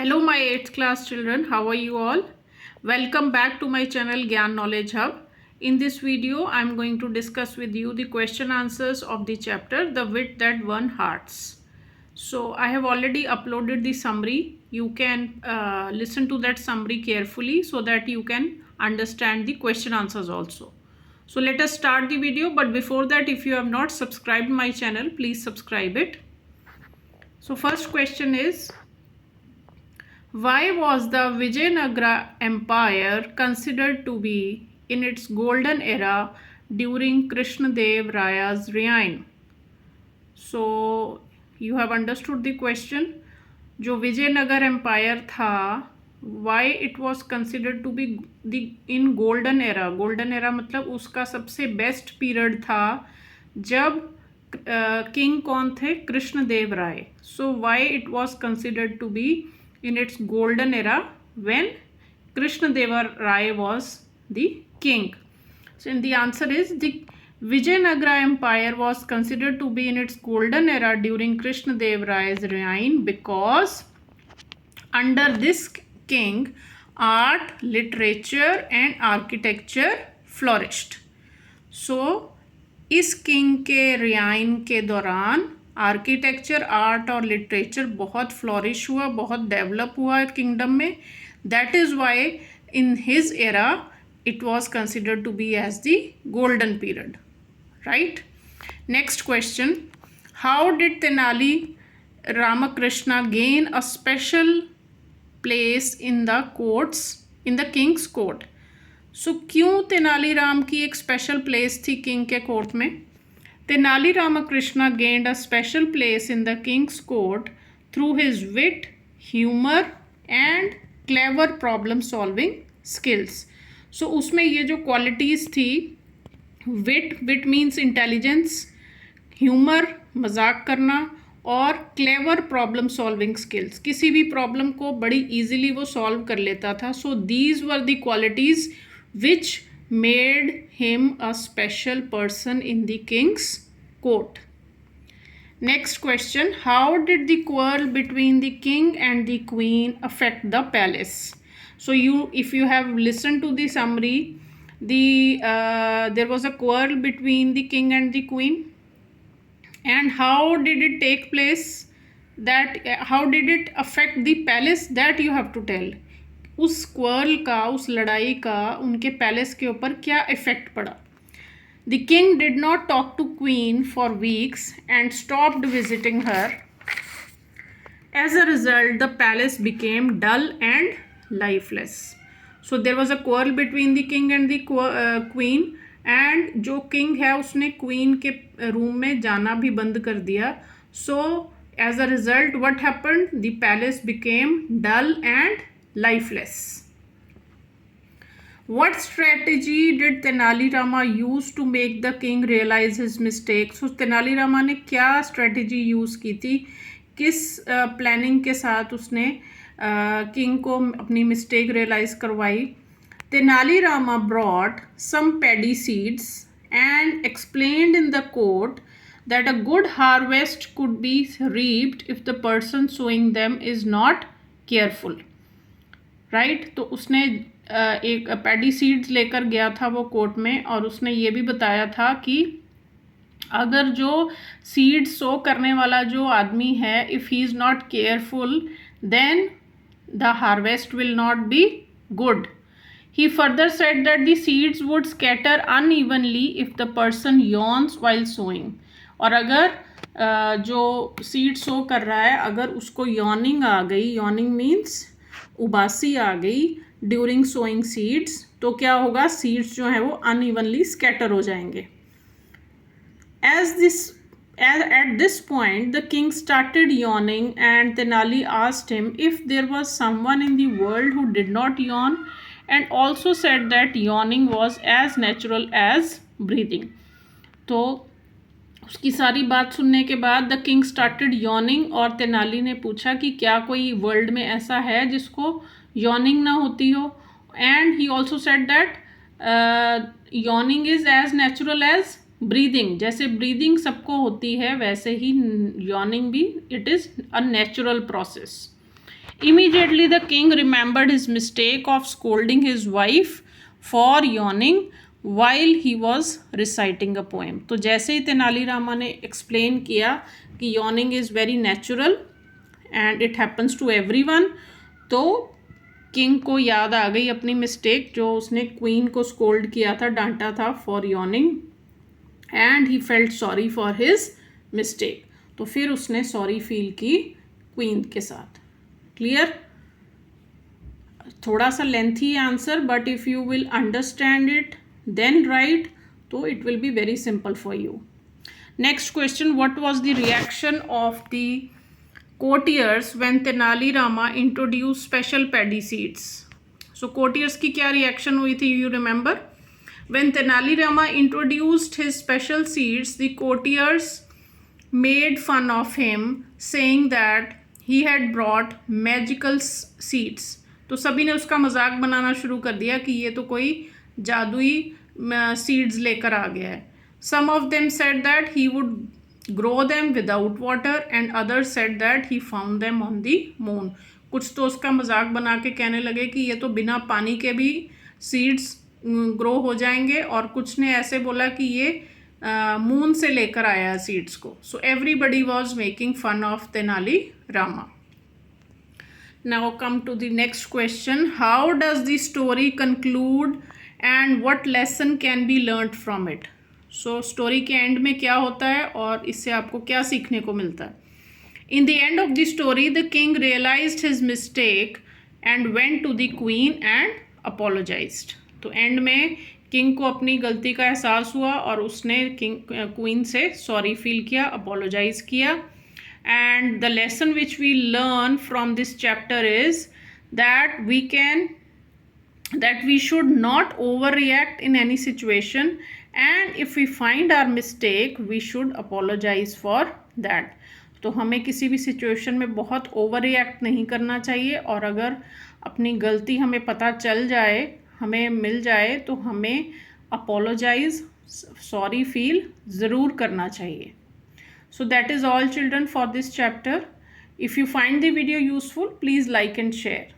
Hello my 8th class children, how are you all? Welcome back to my channel Gyan Knowledge Hub. In this video, I am going to discuss with you the question answers of the chapter The Wit That Won Hearts. So I have already uploaded the summary. You can listen to that summary carefully so that you can understand the question answers also. So let us start the video, but before that, if you have not subscribed my channel, please subscribe it. So first question is, why was the Vijayanagara Empire considered to be in its golden era during Krishnadev Raya's reign? So you have understood the question. जो Vijayanagar empire था, why it was considered to be in golden era. golden era मतलब उसका सबसे best period था जब king कौन थे? कृष्णदेव राय. सो why it was considered to be in its golden era when Krishnadeva Rai was the king. So the answer is the Vijayanagara Empire was considered to be in its golden era during Krishnadeva Rai's reign because under this king art, literature and architecture flourished. So इस king के रियाइन के दौरान architecture, art और literature बहुत flourish हुआ, बहुत develop हुआ kingdom में. That is why in his era it was considered to be as the golden period, right? Next question, how did Tenali Ramakrishna gain a special place in the courts, in the king's court? So क्यों तेनालीराम की एक special place थी king के court में? Tenali Ramakrishna gained a special place in the king's court through his wit, humor and clever problem solving skills. So उसमें ये जो qualities थी, विट मीन्स इंटेलिजेंस, ह्यूमर मजाक करना और क्लेवर प्रॉब्लम सॉल्विंग स्किल्स, किसी भी प्रॉब्लम को बड़ी इजीली वो सॉल्व कर लेता था. So these were the qualities which made him a special person in the king's court. Next question, how did the quarrel between the king and the queen affect the palace? So if you have listened to the summary, there was a quarrel between the king and the queen, and how did it take place? How did it affect the palace? That you have to tell. उस क्वार्ल का, उस लड़ाई का उनके palace के ऊपर क्या effect पड़ा? The king did not talk to queen for weeks and stopped visiting her. As a result the palace became dull and lifeless. So there was a quarrel between the king and the queen, and जो king है उसने queen के room में जाना भी बंद कर दिया. So as a result what happened? The palace became dull and lifeless. What strategy did Tenali Rama use to make the king realize his mistakes? So Tenali Rama ने क्या strategy use की थी, किस planning के साथ उसने king को अपनी mistake realize करवाई? Tenali Rama brought some paddy seeds and explained in the court that a good harvest could be reaped if the person sowing them is not careful. Right तो उसने एक paddy seeds लेकर गया था वो court में, और उसने ये भी बताया था कि अगर जो सीड्स सो करने वाला जो आदमी है, if he is not careful then the harvest will not be good. He further said that the seeds would scatter unevenly if the person yawns while sowing. और अगर जो सीड सो कर रहा है, अगर उसको यॉर्निंग आ गई, यॉर्निंग मीन्स उबासी आ गई ड्यूरिंग सोइंग सीड्स, तो क्या होगा? सीड्स जो है वो अनइवनली स्कैटर हो जाएंगे. At this point the king started yawning and Tenali asked him if there was someone in the world who did not yawn, and also said that yawning was as natural as breathing. तो उसकी सारी बात सुनने के बाद the king started yawning, और तेनाली ने पूछा कि क्या कोई वर्ल्ड में ऐसा है जिसको यॉर्निंग ना होती हो. And he also said that yearning is as natural as breathing. जैसे ब्रीदिंग सबको होती है वैसे ही यॉर्निंग भी, it is a natural process. Immediately the king remembered his mistake of scolding his wife for yawning while he was reciting a poem. तो जैसे ही तेनालीरामा ने एक्सप्लेन किया कि yawning is very natural and it happens to everyone, तो king को याद आ गई अपनी मिस्टेक जो उसने क्वीन को स्कोल्ड किया था, डांटा था for yawning, and he felt sorry for his mistake. तो फिर उसने सॉरी फील की क्वीन के साथ. क्लियर? थोड़ा सा lengthy answer, but if you will understand it then right, तो it will be very simple for you. Next question, what was the reaction of the courtiers when Tenali Rama introduced special paddy seeds? So courtiers की क्या reaction हुई थी? You remember? When Tenali Rama introduced his special seeds, the courtiers made fun of him, saying that he had brought magical seeds. तो सभी ने उसका मजाक बनाना शुरू कर दिया कि ये तो कोई जादुई seeds लेकर आ गया है. Some of them said that he would grow them without water and others said that he found them on the moon. कुछ तो उसका मजाक बना के कहने लगे कि ये तो बिना पानी के भी सीड्स ग्रो हो जाएंगे, और कुछ ने ऐसे बोला कि ये मून से लेकर आया है सीड्स को. So everybody was making fun of Tenali Rama. Now come to the next question, how does the story conclude and what lesson can be learned from it? So story के एंड में क्या होता है और इससे आपको क्या सीखने को मिलता है? In the end of the story the king realised his mistake and went to the queen and apologised. तो एंड में किंग को अपनी गलती का एहसास हुआ और उसने क्वीन से सॉरी फील किया, अपोलोजाइज किया. And the lesson which we learn from this chapter is that we should not overreact in any situation, and if we find our mistake we should apologize for that. तो हमें किसी भी situation में बहुत over react नहीं करना चाहिए, और अगर अपनी गलती हमें पता चल जाए, हमें मिल जाए, तो हमें अपोलोजाइज, सॉरी फील ज़रूर करना चाहिए. So that is all children for this chapter. If you find the video useful, please like and share.